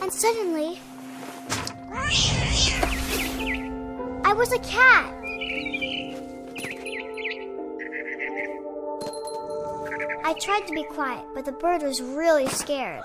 And suddenly, I was a cat. I tried to be quiet, but the bird was really scared.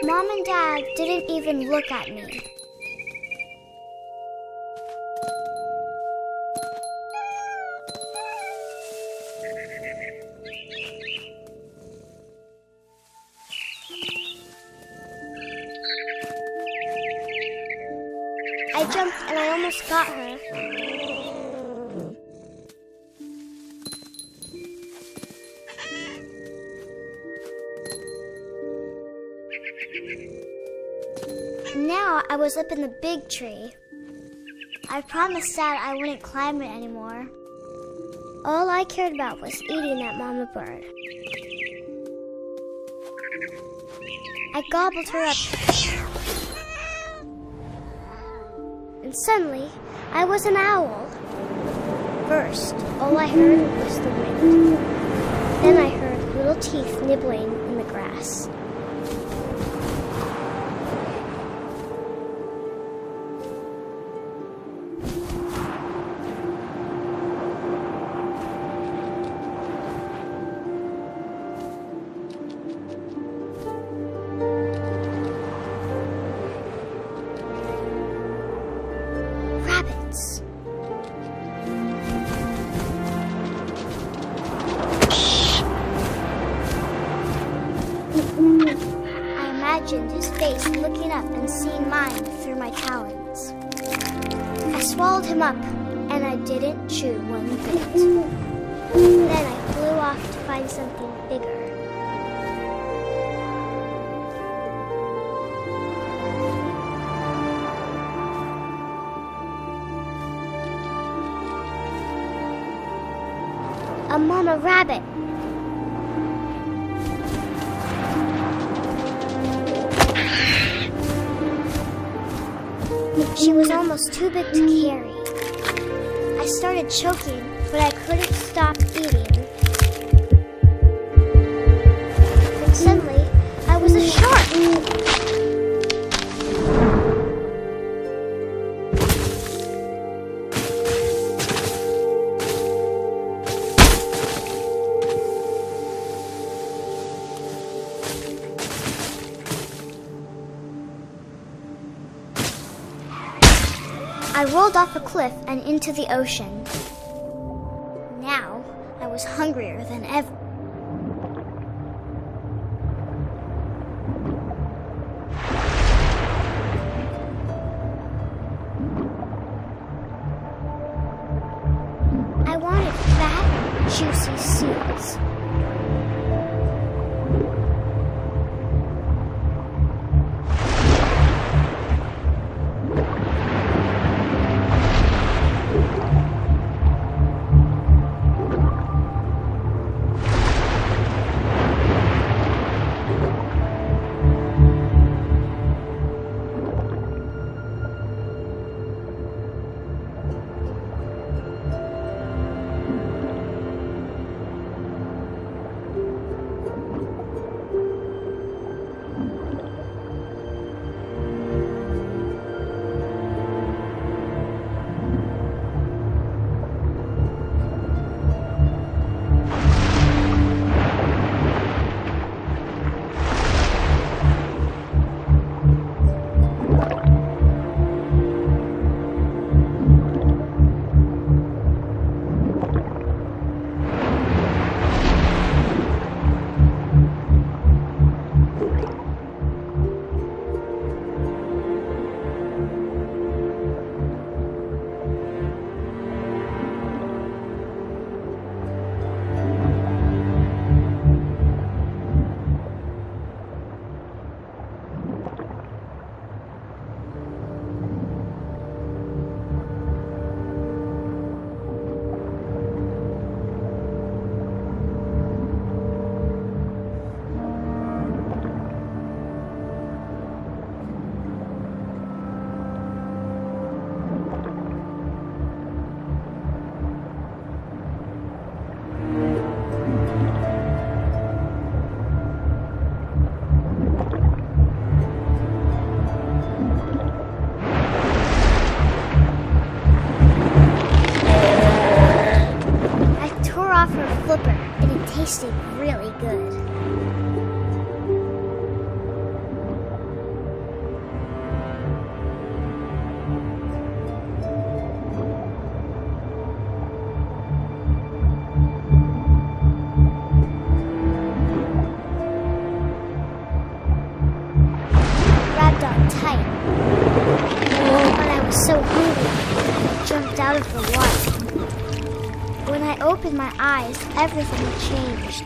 Mom and Dad didn't even look at me. I jumped and I almost got her. Now I was up in the big tree. I promised Dad I wouldn't climb it anymore. All I cared about was eating that mama bird. I gobbled her up. And suddenly, I was an owl. First, all I heard was the wind. Then I heard little teeth nibbling in the grass. Rabbits. I imagined his face looking up and seeing mine through my talons. I swallowed him up, and I didn't chew one bit. Then I flew off to find something bigger. A mama rabbit. She was almost too big to carry. I started choking, but I couldn't stop eating. And suddenly, I was a shark. I rolled off a cliff and into the ocean. Now, I was hungrier than ever. I wanted fat, juicy seeds. was so hungry, I jumped out of the water. When I opened my eyes, everything had changed.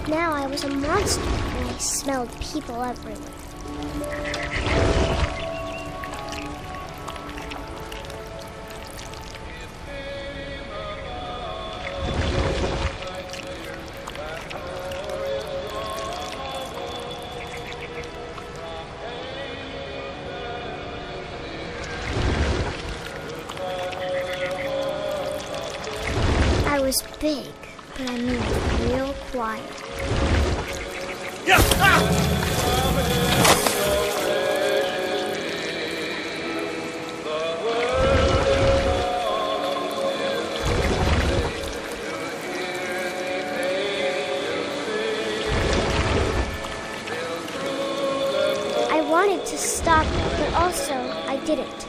Now I was a monster, and I smelled people everywhere. I was big, but I moved real quiet. Yeah! Ah! I wanted to stop, but also I didn't.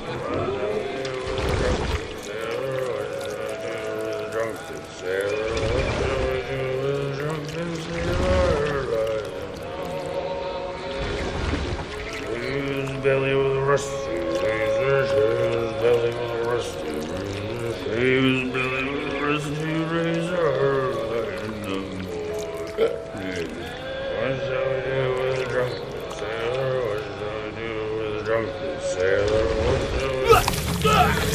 Belly with a rusty razor, his belly with a rusty razor, his belly with a rusty razor, and no more. What shall I do with a drunken sailor? What shall I do with a drunken sailor? What shall I do?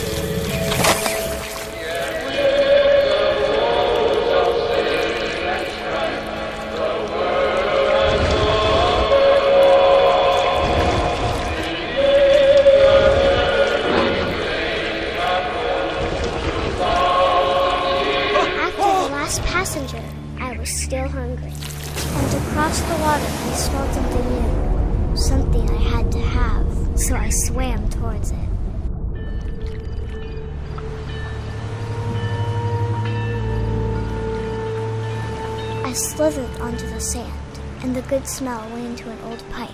Passenger, I was still hungry. And across the water, I smelled something new. Something I had to have, so I swam towards it. I slithered onto the sand, and the good smell went into an old pipe.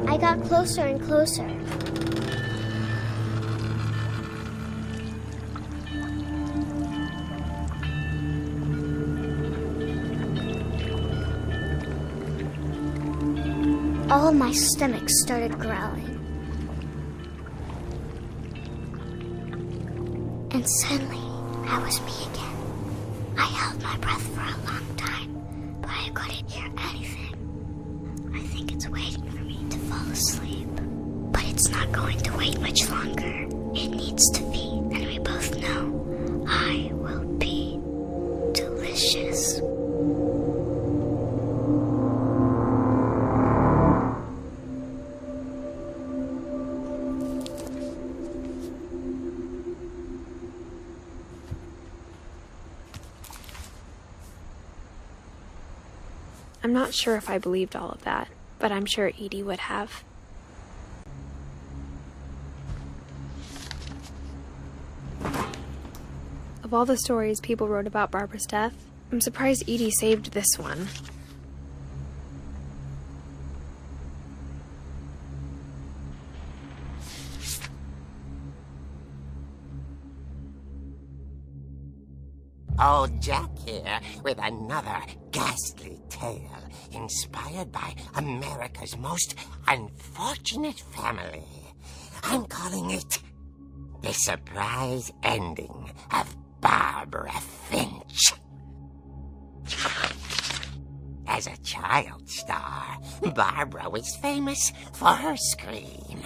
I got closer and closer. All my stomach started growling. And suddenly, I was me again. I held my breath for a long time, but I couldn't hear anything. I think it's waiting for me to fall asleep. But it's not going to wait much longer. It needs to be, and we both know I will be delicious. I'm not sure if I believed all of that, but I'm sure Edie would have. Of all the stories people wrote about Barbara's death, I'm surprised Edie saved this one. Old Jack here with another ghastly tale inspired by America's most unfortunate family. I'm calling it The Surprise Ending of Barbara Finch. As a child star, Barbara was famous for her scream.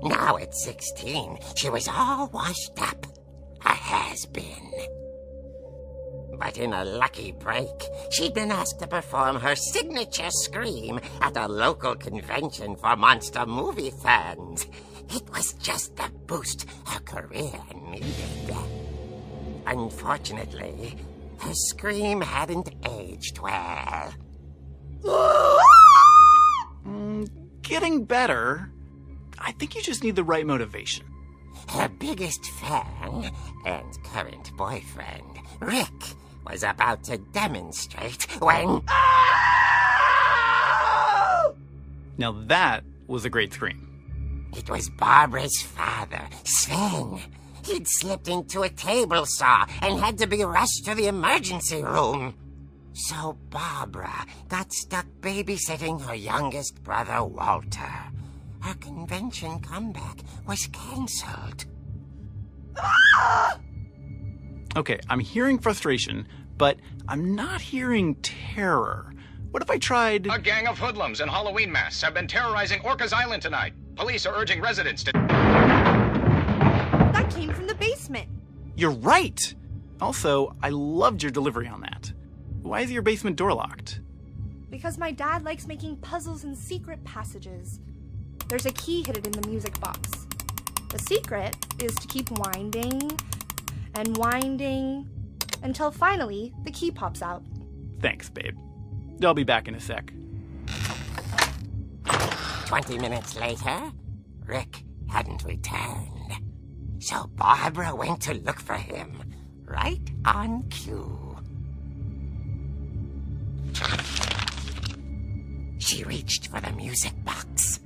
Now at 16, she was all washed up. A has-been. But in a lucky break, she'd been asked to perform her signature scream at a local convention for monster movie fans. It was just the boost her career needed. Unfortunately, her scream hadn't aged well. Getting better. I think you just need the right motivation. Her biggest fan and current boyfriend, Rick, was about to demonstrate when... Now that was a great scream. It was Barbara's father, Sven. He'd slipped into a table saw and had to be rushed to the emergency room. So Barbara got stuck babysitting her youngest brother, Walter. Her convention comeback was cancelled. Okay, I'm hearing frustration, but I'm not hearing terror. What if I tried... A gang of hoodlums in Halloween masks have been terrorizing Orcas Island tonight. Police are urging residents to... That came from the basement. You're right! Also, I loved your delivery on that. Why is your basement door locked? Because my dad likes making puzzles and secret passages. There's a key hidden in the music box. The secret is to keep winding and winding until finally the key pops out. Thanks, babe. I'll be back in a sec. 20 minutes later, Rick hadn't returned. So Barbara went to look for him, right on cue. She reached for the music box.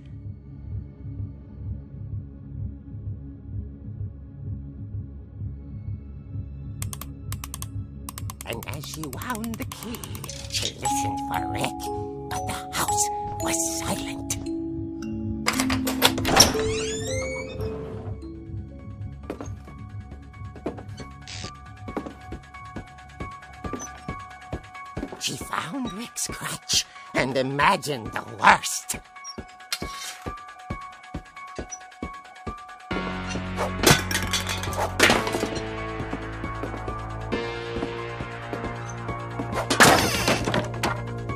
And as she wound the key, she listened for Rick, but the house was silent. She found Rick's crutch and imagined the worst.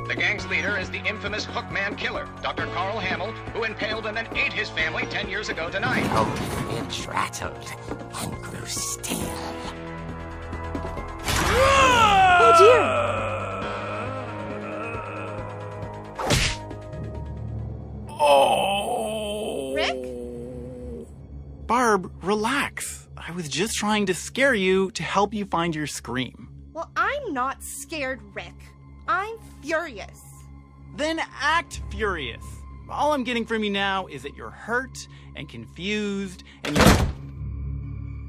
The gang's leader is the infamous Hookman killer, Dr. Carl Hamill, who impaled and then ate his family 10 years ago tonight. Old Finch rattled and grew still. Oh dear! Oh! Rick? Barb, relax. I was just trying to scare you to help you find your scream. Well, I'm not scared, Rick. I'm furious. Then act furious. All I'm getting from you now is that you're hurt and confused and you...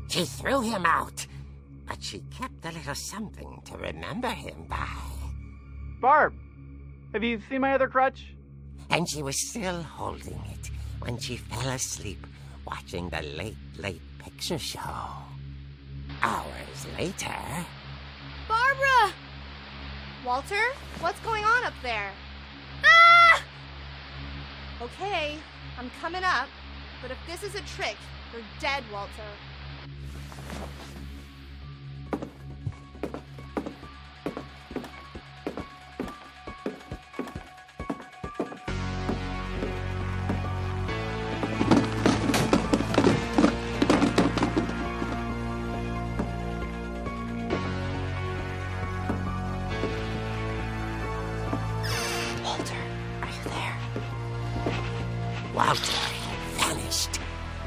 She threw him out, but she kept a little something to remember him by. Barb, have you seen my other crutch? And she was still holding it when she fell asleep watching the Late Late Picture Show. Hours later... Barbara! Walter, what's going on up there? Ah! Okay, I'm coming up, but if this is a trick, you're dead, Walter. Walter had vanished,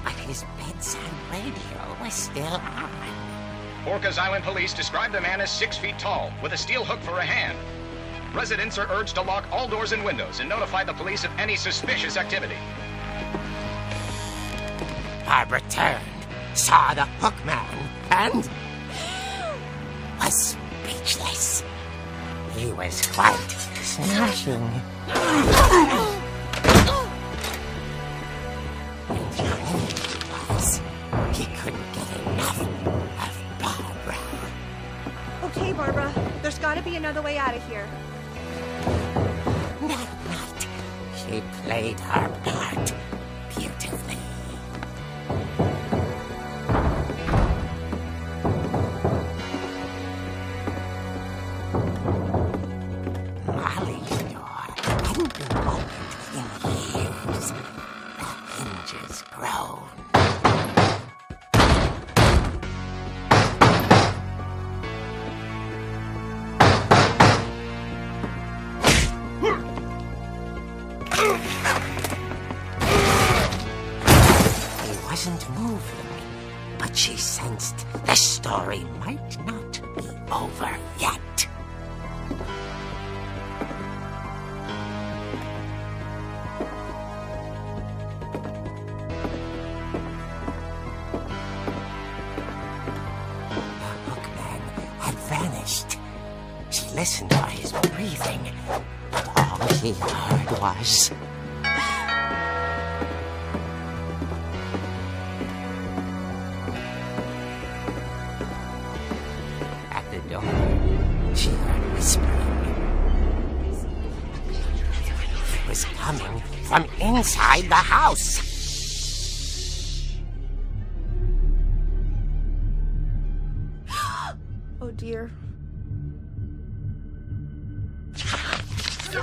but his bedside radio was still on. Orcas Island police describe the man as 6 feet tall, with a steel hook for a hand. Residents are urged to lock all doors and windows and notify the police of any suspicious activity. Barbara turned, saw the hook man, and was speechless. He was quite smashing. He couldn't get enough of Barbara. Okay, Barbara, there's gotta be another way out of here. That night, she played her part beautifully. Molly's door hadn't been opened in years. The hinges groaned. He wasn't moving, but she sensed the story might not be over yet. listened for his breathing, but all she heard was... At the door, she heard whispering. It was coming from inside the house. Oh dear. The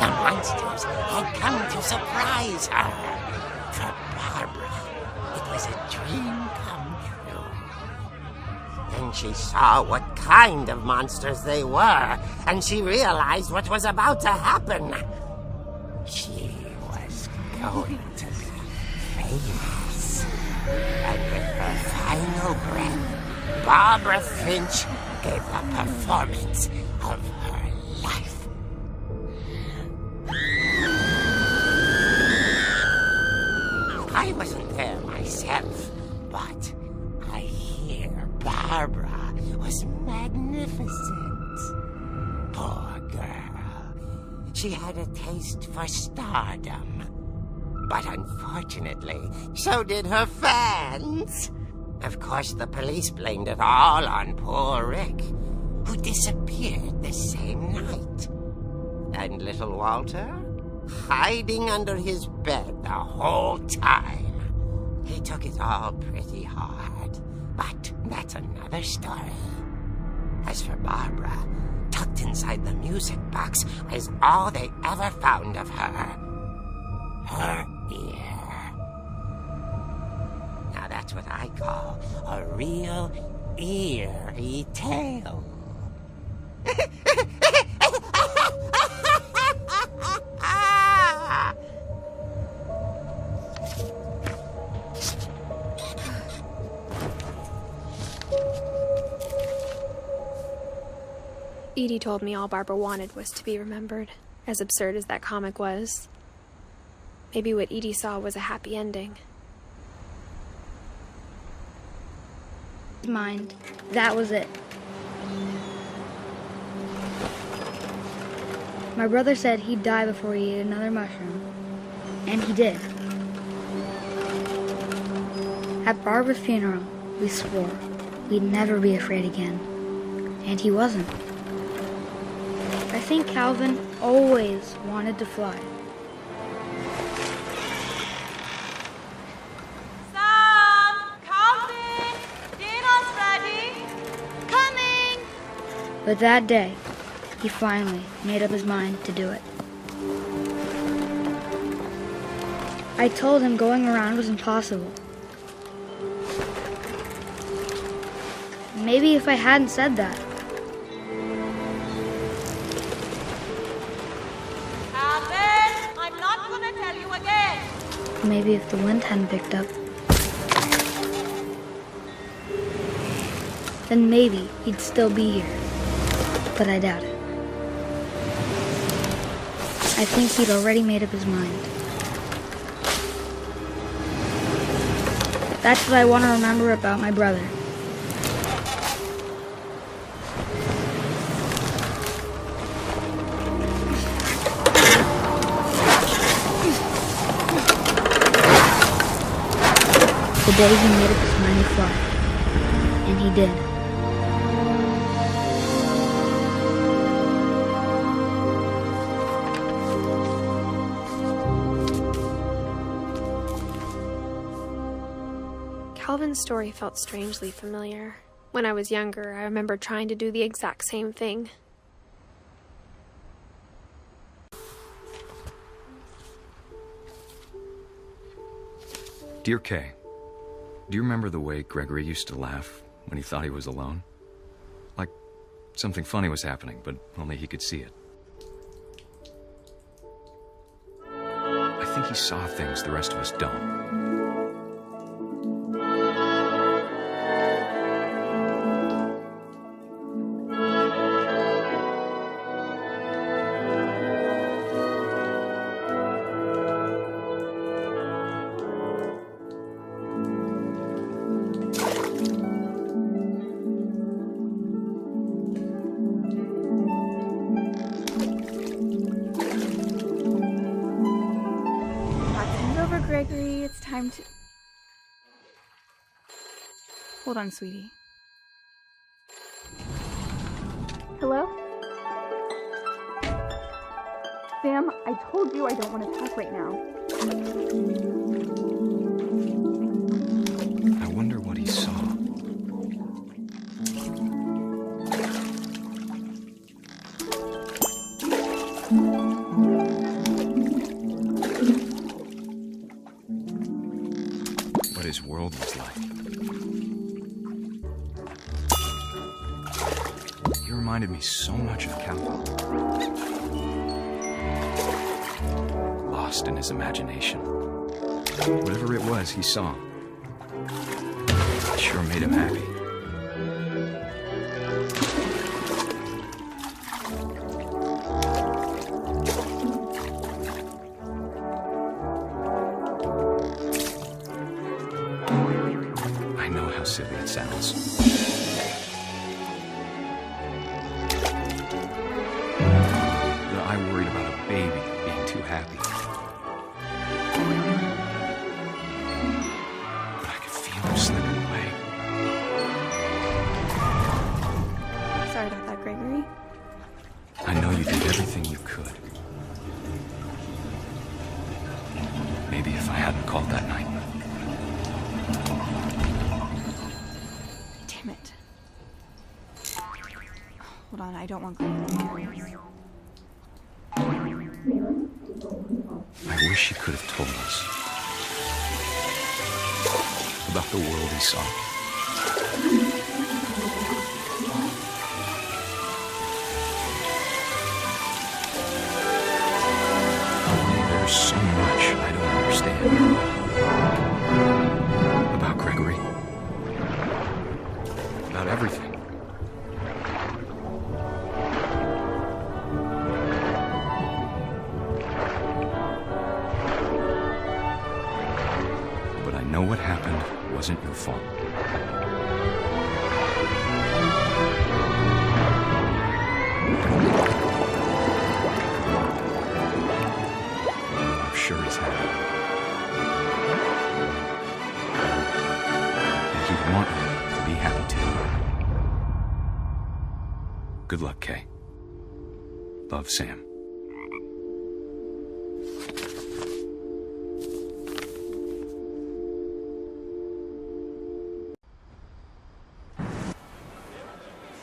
monsters had come to surprise her. For Barbara, it was a dream come true. Then she saw what kind of monsters they were, and she realized what was about to happen. She was going to be famous. And with her final breath, Barbara Finch gave the performance of her life. I wasn't there myself, but I hear Barbara was magnificent. Poor girl. She had a taste for stardom. But unfortunately, so did her fans. Of course, the police blamed it all on poor Rick, who disappeared the same night. And little Walter? Hiding under his bed the whole time. He took it all pretty hard, but that's another story. As for Barbara, tucked inside the music box was all they ever found of her. Her ear. Now that's what I call a real eerie tale. Edie told me all Barbara wanted was to be remembered, as absurd as that comic was. Maybe what Edie saw was a happy ending. Mind. That was it. My brother said he'd die before he ate another mushroom. And he did. At Barbara's funeral, we swore we'd never be afraid again. And he wasn't. I think Calvin always wanted to fly. Sam! Calvin! Dinner's ready! Coming! But that day, he finally made up his mind to do it. I told him going around was impossible. Maybe if I hadn't said that, Calvin! I'm not gonna tell you again! maybe if the wind hadn't picked up, then maybe he'd still be here. But I doubt it. I think he'd already made up his mind. That's what I want to remember about my brother. The day he made up his mind to fly. And he did. Calvin's story felt strangely familiar. When I was younger, I remember trying to do the exact same thing. Dear Kay, do you remember the way Gregory used to laugh when he thought he was alone? Like something funny was happening, but only he could see it. I think he saw things the rest of us don't. Gregory, it's time to... Hold on, sweetie. Hello? Sam, I told you I don't want to talk right now. I wonder what he saw. What his world was like. He reminded me so much of Calvin. Lost in his imagination. Whatever it was he saw, it sure made him happy. I know how silly it sounds. That I worried about a baby being too happy. But I could feel him slipping away. Sorry about that, Gregory. I know you did everything you could. Maybe if I hadn't called that night. Damn it. Hold on, I don't want Gregory. I wish he could have told us about the world he saw. There's so much I don't understand about Gregory, about everything. But I know what happened wasn't your fault. I'm sure he's happy. And he'd want you to be happy too. Good luck, Kay. Love, Sam.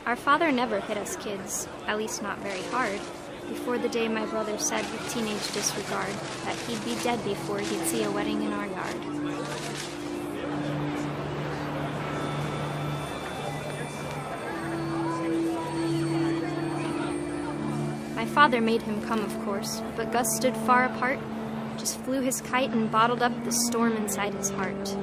Our father never hit us kids, at least not very hard, before the day my brother said with teenage disregard that he'd be dead before he'd see a wedding in our yard. My father made him come, of course, but Gus stood far apart, just flew his kite and bottled up the storm inside his heart.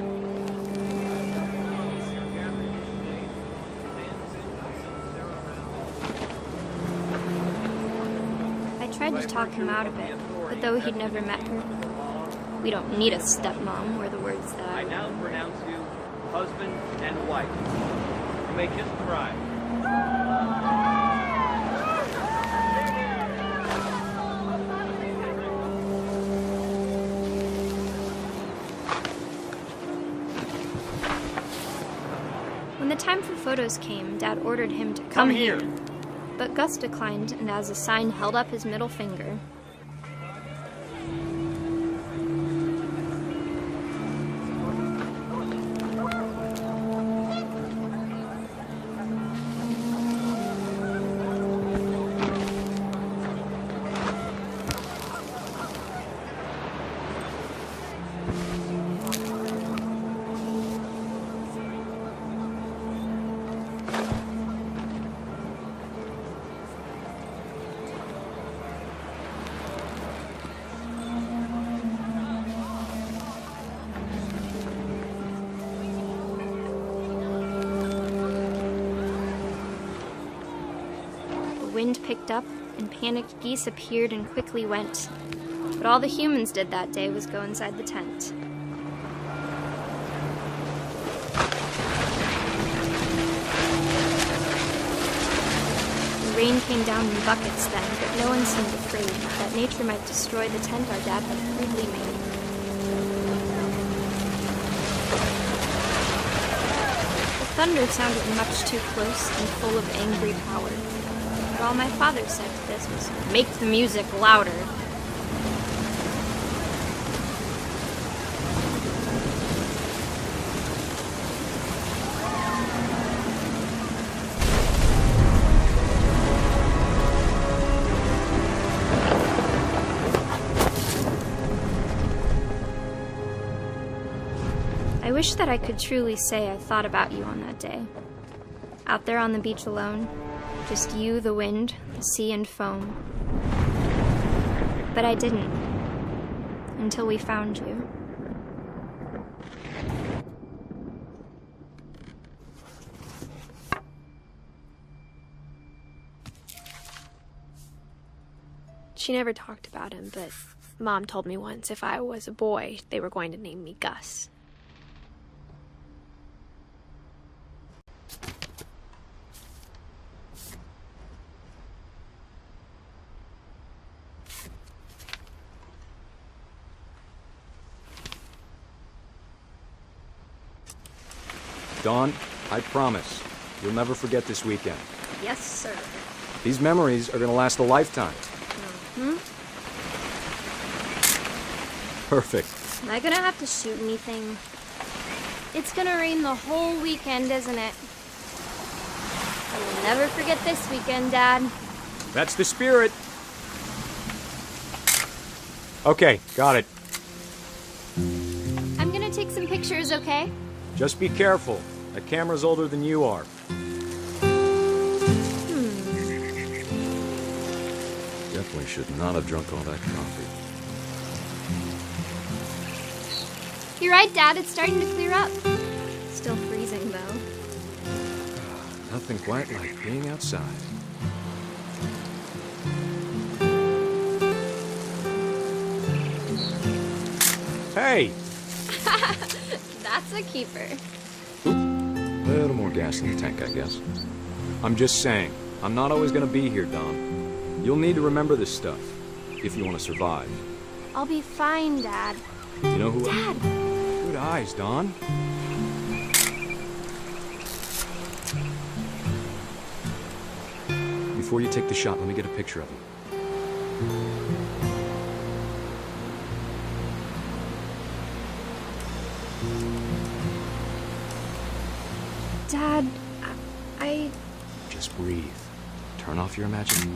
I tried to talk him out of it, but though he'd never met her, we don't need a stepmom were the words that I now pronounce you husband and wife. You may kiss the bride. When the time for photos came, Dad ordered him to come here. But Gus declined, and as a sign held up his middle finger. Wind picked up, and panicked geese appeared and quickly went. But all the humans did that day was go inside the tent. The rain came down in buckets then, but no one seemed afraid that nature might destroy the tent our dad had crudely made. thunder sounded much too close and full of angry power. But all my father said to this was, "Make the music louder." I wish that I could truly say I thought about you on that day. Out there on the beach alone, just you, the wind, the sea, and foam. But I didn't, until we found you. She never talked about him, but Mom told me once if I was a boy, they were going to name me Gus. Dawn, I promise, you'll never forget this weekend. Yes, sir. These memories are gonna last a lifetime. Perfect. Am I gonna have to shoot anything? It's gonna rain the whole weekend, isn't it? I will never forget this weekend, Dad. That's the spirit. Okay, got it. I'm gonna take some pictures, okay? Just be careful. That camera's older than you are. Definitely should not have drunk all that coffee. You're right, Dad. It's starting to clear up. Still freezing, though. Nothing quite like being outside. Hey! That's a keeper. A little more gas in the tank, I guess. I'm just saying, I'm not always gonna be here, Dom. You'll need to remember this stuff, if you want to survive. I'll be fine, Dad. You know who... Dad! Good eyes, Don. Before you take the shot, let me get a picture of him. Dad, I... Just breathe. Turn off your imagination.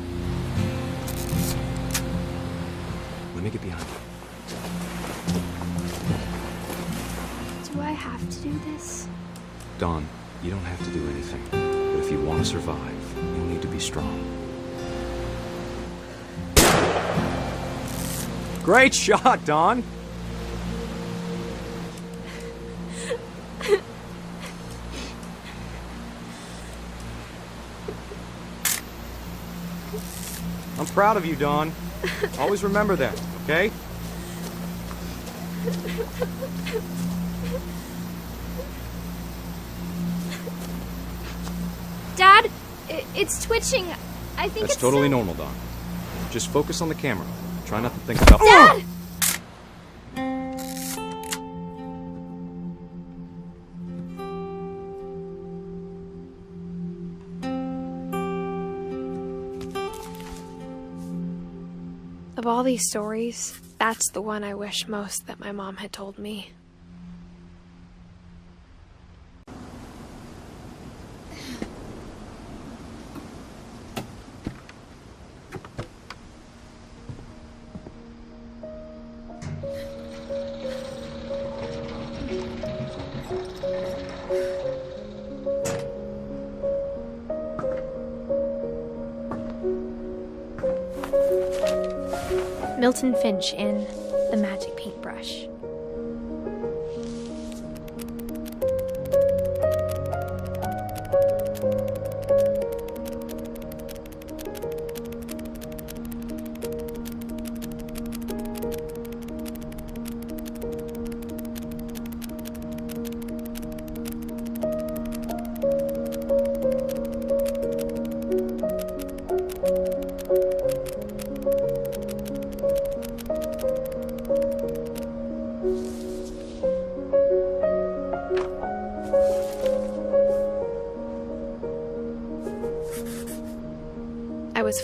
Let me get behind you. Do I have to do this? Dawn, you don't have to do anything. But if you want to survive, you'll need to be strong. Great shot, Dawn! I'm proud of you, Dawn. Always remember that, okay? Dad, it's twitching. I think That's it's totally normal, Dawn. Just focus on the camera. Try not to think about... Dad! Of all these stories, that's the one I wish most that my mom had told me. Milton Finch in The Magic Paintbrush.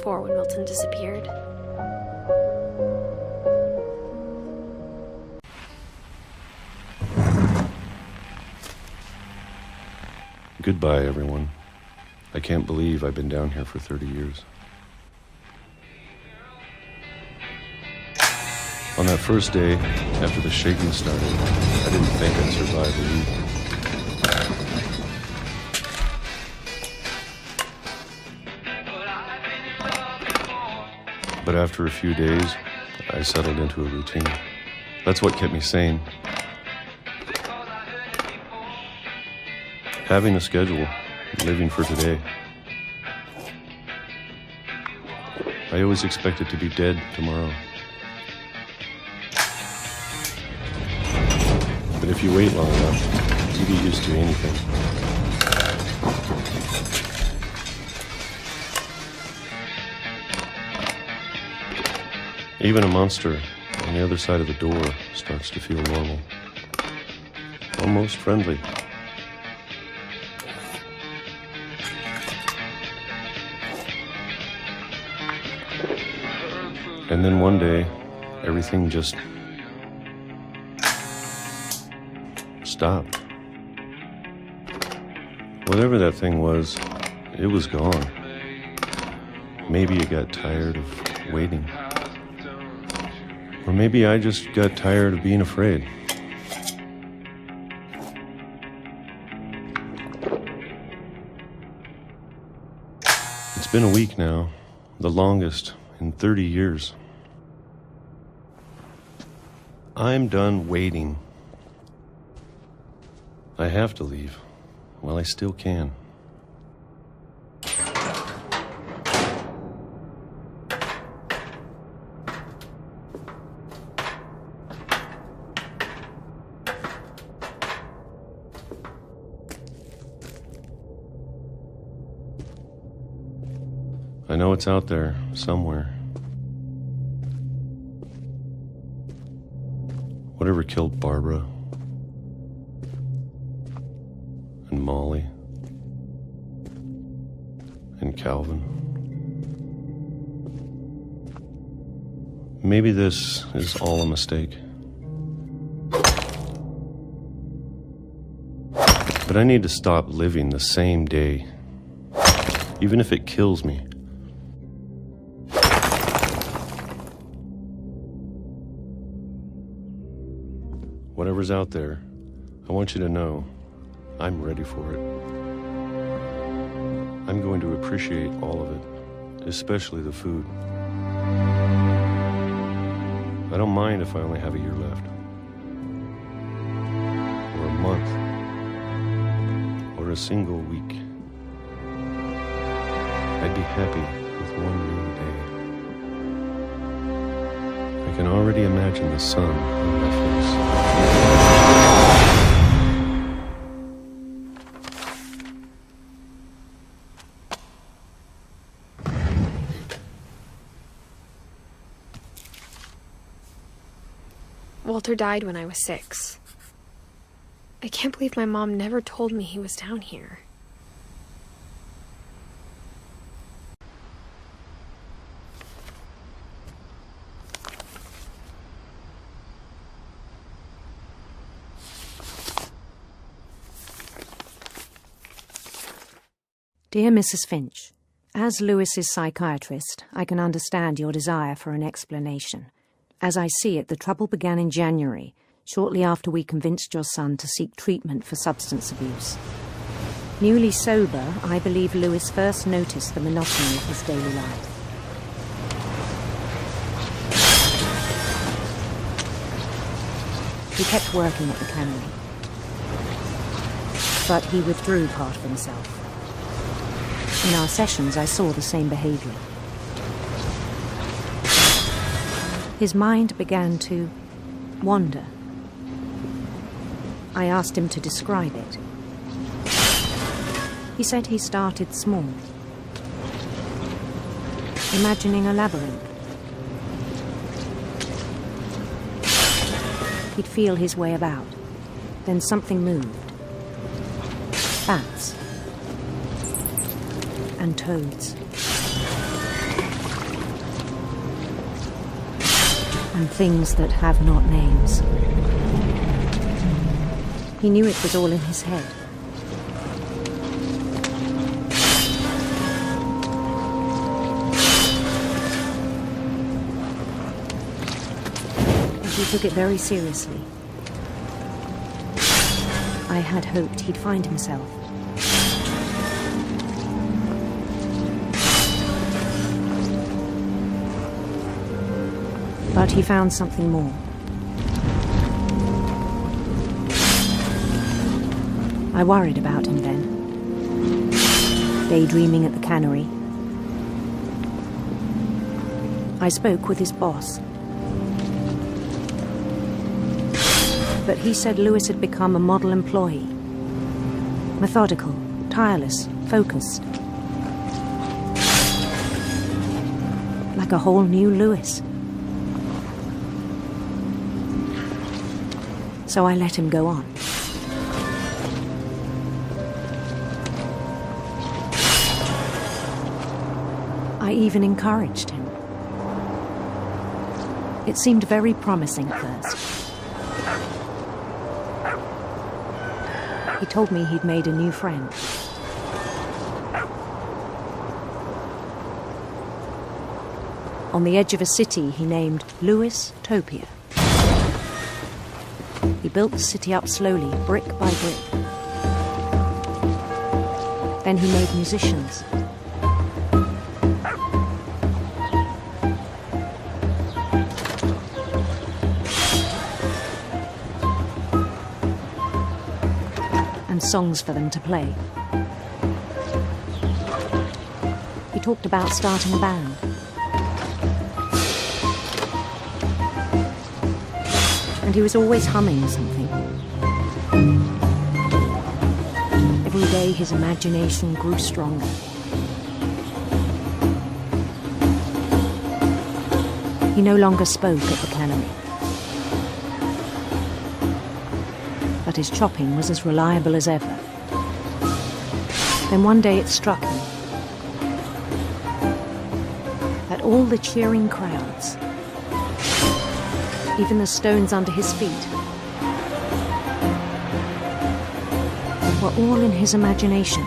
4 when Milton disappeared. Goodbye, everyone. I can't believe I've been down here for 30 years. On that first day, after the shaking started, I didn't think I'd survive a week. But after a few days, I settled into a routine. That's what kept me sane. Having a schedule, living for today. I always expected to be dead tomorrow. But if you wait long enough, you get used to anything. Even a monster on the other side of the door starts to feel normal. Almost friendly. And then one day, everything just stopped. Whatever that thing was, it was gone. Maybe it got tired of waiting. Or maybe I just got tired of being afraid. It's been a week now, the longest in 30 years. I'm done waiting. I have to leave. Well, I still can. I know it's out there somewhere. Whatever killed Barbara and Molly and Calvin. Maybe this is all a mistake. But I need to stop living the same day, even if it kills me. Whatever's out there, I want you to know I'm ready for it. I'm going to appreciate all of it, especially the food. I don't mind if I only have a year left, or a month, or a single week. I'd be happy with one new day. I can already imagine the sun on my face. Walter died when I was 6. I can't believe my mom never told me he was down here. Dear Mrs. Finch, as Lewis's psychiatrist, I can understand your desire for an explanation. As I see it, the trouble began in January, shortly after we convinced your son to seek treatment for substance abuse. Newly sober, I believe Lewis first noticed the monotony of his daily life. He kept working at the cannery, but he withdrew part of himself. In our sessions, I saw the same behavior. His mind began to wander. I asked him to describe it. He said he started small, imagining a labyrinth. He'd feel his way about. Then something moved. Bats and toads. and things that have not names. He knew it was all in his head. But he took it very seriously. I had hoped he'd find himself. But he found something more. I worried about him then, daydreaming at the cannery. I spoke with his boss. But he said Lewis had become a model employee. Methodical, tireless, focused. Like a whole new Lewis. So I let him go on. I even encouraged him. It seemed very promising at first. He told me he'd made a new friend. On the edge of a city he named Lewis-topia. He built the city up slowly, brick by brick. Then he made musicians. And songs for them to play. He talked about starting a band. And he was always humming something. Every day his imagination grew stronger. He no longer spoke at the cannery. But his chopping was as reliable as ever. Then one day it struck him that all the cheering crowds, even the stones under his feet, were all in his imagination,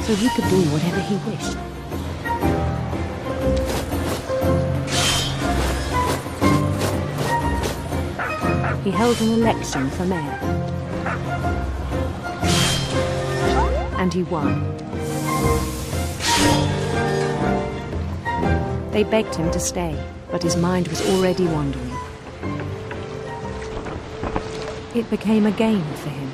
so he could do whatever he wished. He held an election for mayor, and he won. They begged him to stay, but his mind was already wandering. It became a game for him.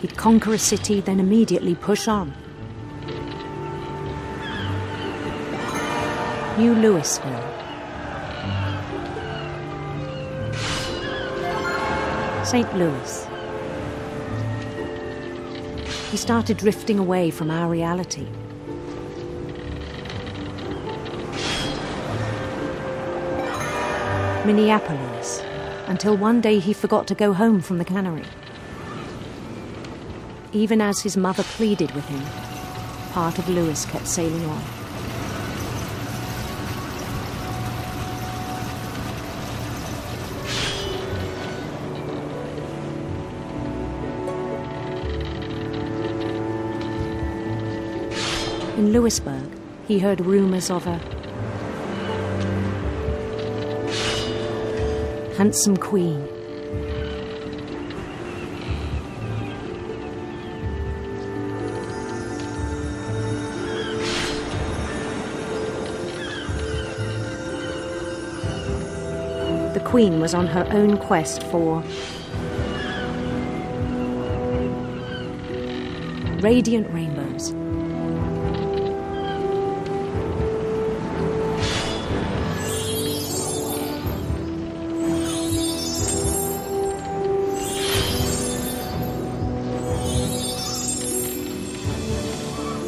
He'd conquer a city, then immediately push on. New Louisville. St. Louis. He started drifting away from our reality. Minneapolis, until one day he forgot to go home from the cannery. Even as his mother pleaded with him, part of Lewis kept sailing on. In Lewisburg, he heard rumors of a handsome queen. The queen was on her own quest for radiant rainbows.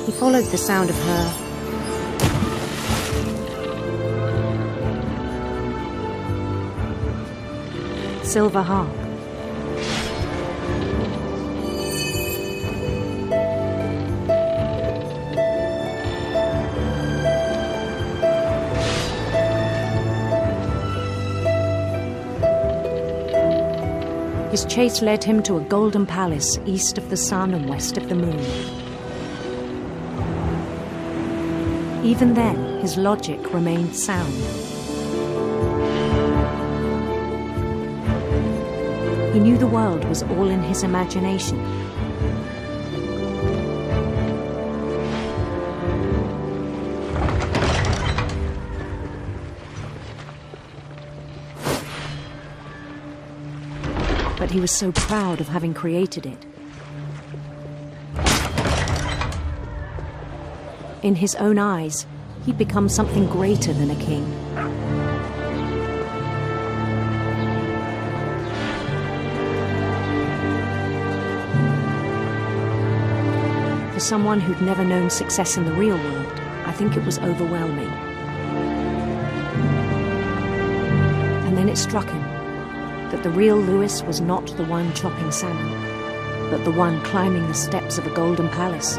He followed the sound of her silver harp. His chase led him to a golden palace east of the sun and west of the moon. Even then, his logic remained sound. He knew the world was all in his imagination. But he was so proud of having created it. In his own eyes, he'd become something greater than a king. For someone who'd never known success in the real world, I think it was overwhelming. And then it struck him that the real Lewis was not the one chopping salmon, but the one climbing the steps of a golden palace.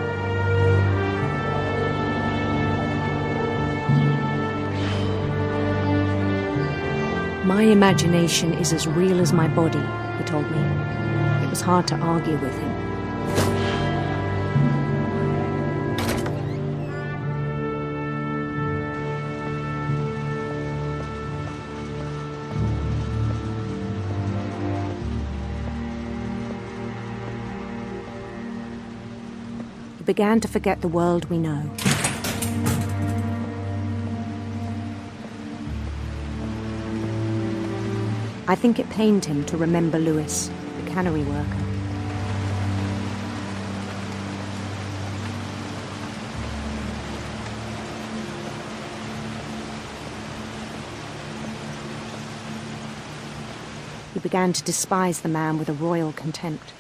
My imagination is as real as my body, he told me. It was hard to argue with him. He began to forget the world we know. I think it pained him to remember Lewis, the cannery worker. He began to despise the man with a royal contempt.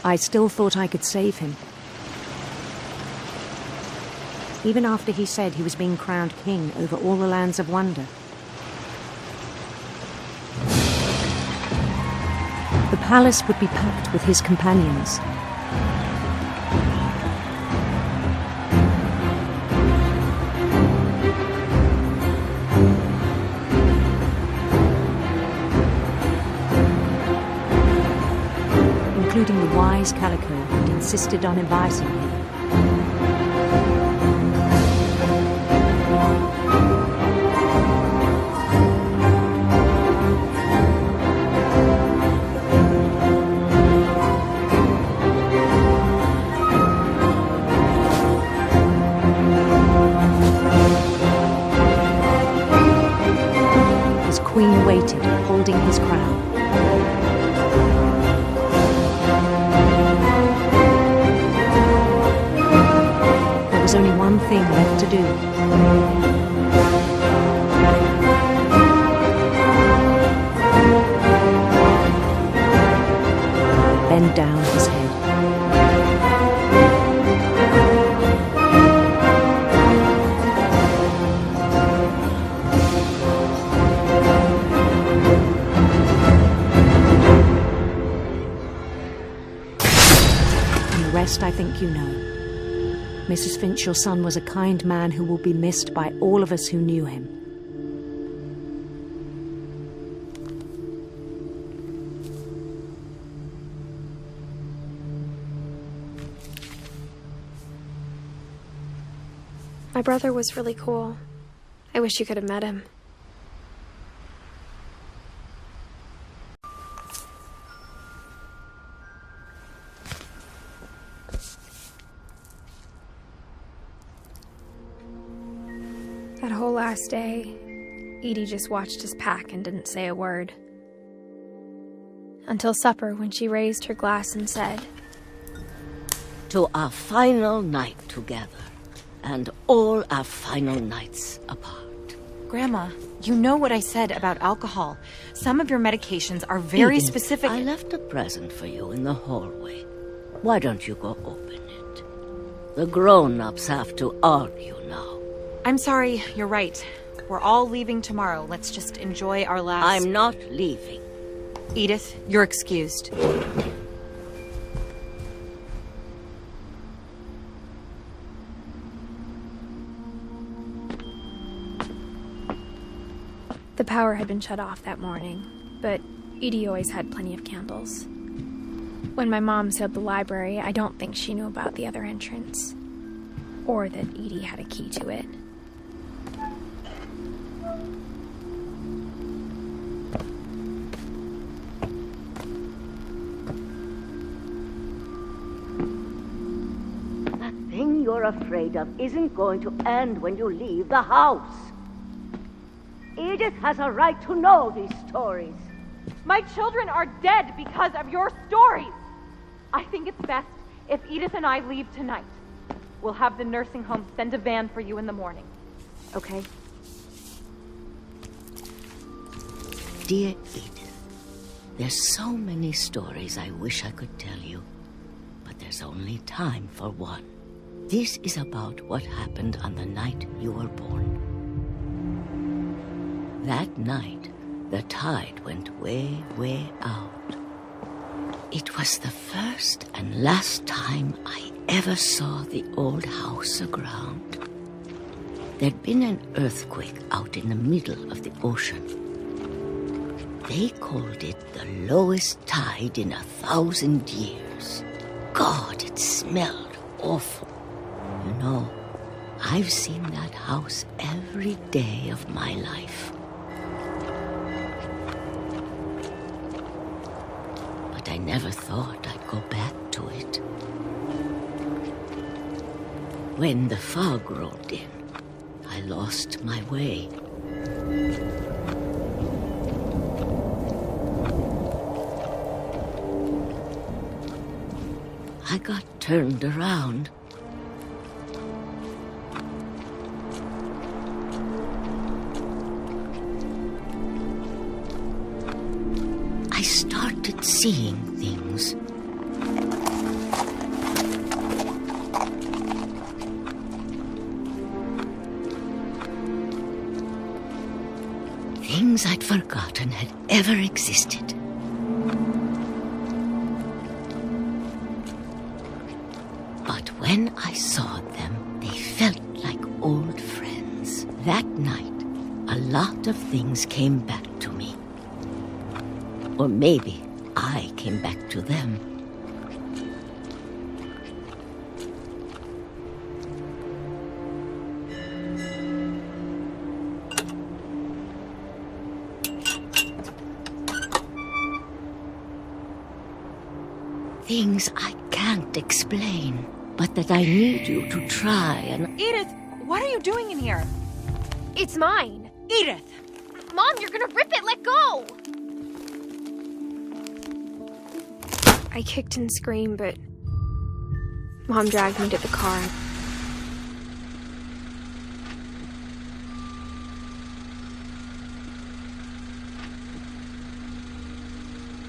I still thought I could save him. Even after he said he was being crowned king over all the lands of wonder. The palace would be packed with his companions. Including the wise Calico who'd insisted on inviting him. Queen waited, holding his crown. There was only one thing left to do. Bend down his head. I think you know. Mrs. Finch, your son was a kind man who will be missed by all of us who knew him. My brother was really cool. I wish you could have met him. That whole last day, Edie just watched us pack and didn't say a word. Until supper, when she raised her glass and said, "To our final night together, and all our final nights apart." Grandma, you know what I said about alcohol. Some of your medications are very Edith, specific. I left a present for you in the hallway. Why don't you go open it? The grown-ups have to argue now. I'm sorry, you're right. We're all leaving tomorrow. Let's just enjoy our last... I'm not leaving. Edith, you're excused. power had been shut off that morning, but Edie always had plenty of candles. When my mom sealed the library, I don't think she knew about the other entrance, or that Edie had a key to it. That thing you're afraid of isn't going to end when you leave the house. Edith has a right to know these stories. My children are dead because of your stories. I think it's best if Edith and I leave tonight. We'll have the nursing home send a van for you in the morning. Okay? Dear Edith, there's so many stories I wish I could tell you, but there's only time for one. This is about what happened on the night you were born. That night, the tide went way, way out. It was the first and last time I ever saw the old house aground. There'd been an earthquake out in the middle of the ocean. They called it the lowest tide in 1,000 years. God, it smelled awful. You know, I've seen that house every day of my life. But I never thought I'd go back to it. When the fog rolled in, I lost my way. I got turned around. I started seeing things. Things I'd forgotten had ever existed. But when I saw them, they felt like old friends. That night, a lot of things came back to me. Or maybe I came back to them. Things I can't explain, but that I need you to try and... Edith, what are you doing in here? It's mine. Edith! Mom, you're gonna rip it! Let go! I kicked and screamed, but Mom dragged me to the car.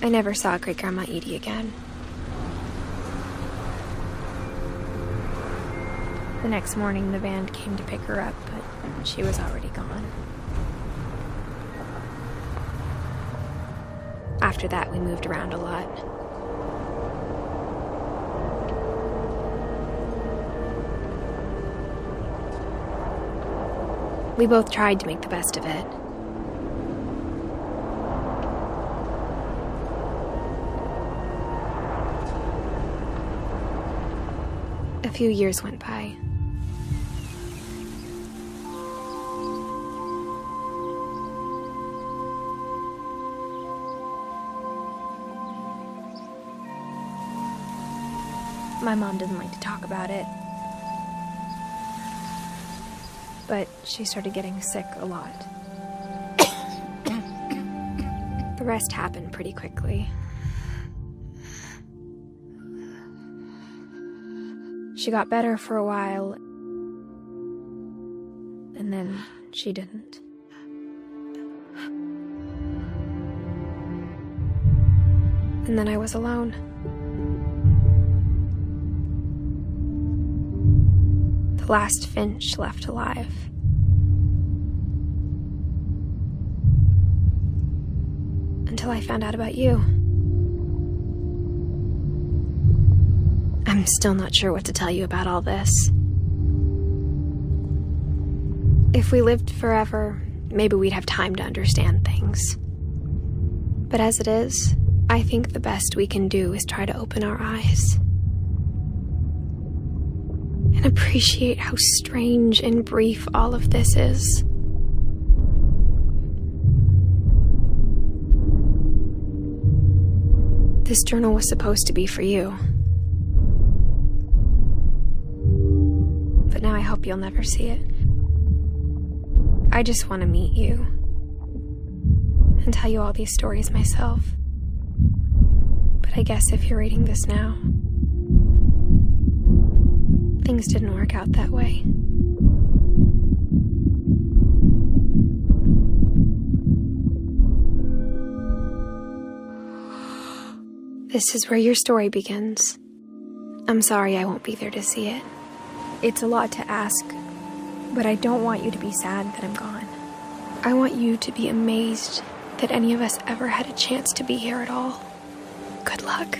I never saw Great-Grandma Edie again. The next morning, the van came to pick her up, but she was already gone. After that, we moved around a lot. We both tried to make the best of it. A few years went by. My mom didn't like to talk about it. But she started getting sick a lot. The rest happened pretty quickly. She got better for a while, and then she didn't. And then I was alone. The last finch left alive. Until I found out about you. I'm still not sure what to tell you about all this. If we lived forever, maybe we'd have time to understand things. But as it is, I think the best we can do is try to open our eyes and appreciate how strange and brief all of this is. This journal was supposed to be for you. But now I hope you'll never see it. I just want to meet you and tell you all these stories myself. But I guess if you're reading this now, things didn't work out that way. This is where your story begins. I'm sorry I won't be there to see it. It's a lot to ask, but I don't want you to be sad that I'm gone. I want you to be amazed that any of us ever had a chance to be here at all. Good luck.